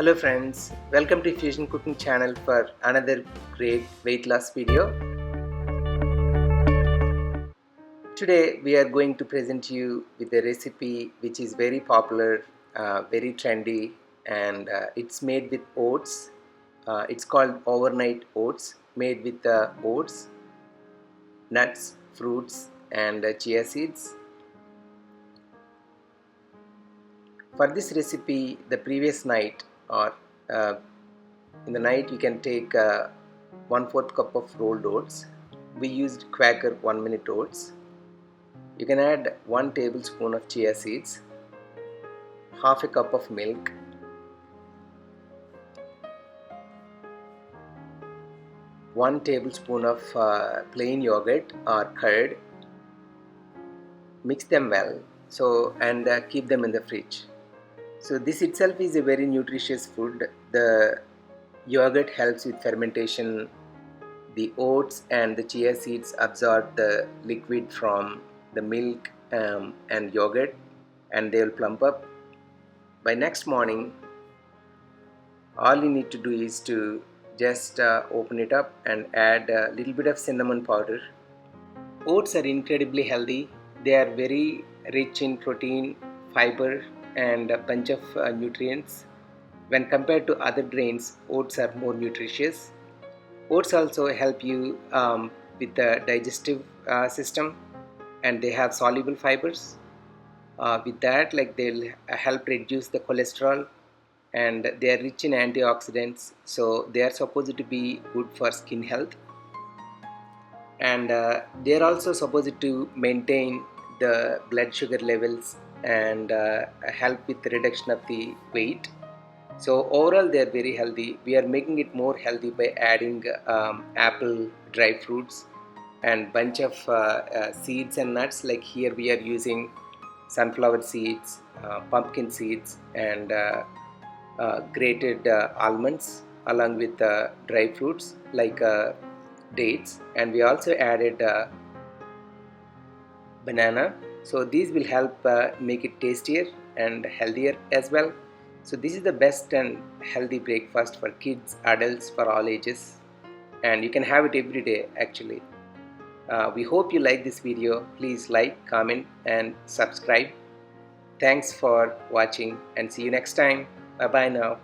Hello friends, welcome to Fusion Cooking channel for another great weight loss video. Today we are going to present you with a recipe which is very popular, very trendy, and it's made with oats. It's called overnight oats, made with oats, nuts, fruits and chia seeds. For this recipe, the previous night or in the night you can take 1/4 cup of rolled oats. We used Quaker 1-minute oats. You can add 1 tablespoon of chia seeds, half a cup of milk, 1 tablespoon of plain yogurt or curd. Mix them well and keep them in the fridge. So this itself is a very nutritious food. The yogurt helps with fermentation. The oats and the chia seeds absorb the liquid from the milk and yogurt, and they will plump up. By next morning, all you need to do is to just open it up and add a little bit of cinnamon powder. Oats are incredibly healthy. They are very rich in protein, fiber and a bunch of nutrients. When compared to other grains, oats are more nutritious. Oats also help you with the digestive system, and they have soluble fibers. With that, they'll help reduce the cholesterol, and they are rich in antioxidants, so they are supposed to be good for skin health. And they are also supposed to maintain the blood sugar levels and help with the reduction of the weight. So overall they are very healthy. We are making it more healthy by adding apple, dry fruits and bunch of seeds and nuts. Like here we are using sunflower seeds, pumpkin seeds and grated almonds along with dry fruits like dates, and we also added banana. So these will help make it tastier and healthier as well. So this is the best and healthy breakfast for kids, adults, for all ages, and you can have it every day actually. We hope you like this video. Please like, comment and subscribe. Thanks for watching and see you next time. Bye bye now.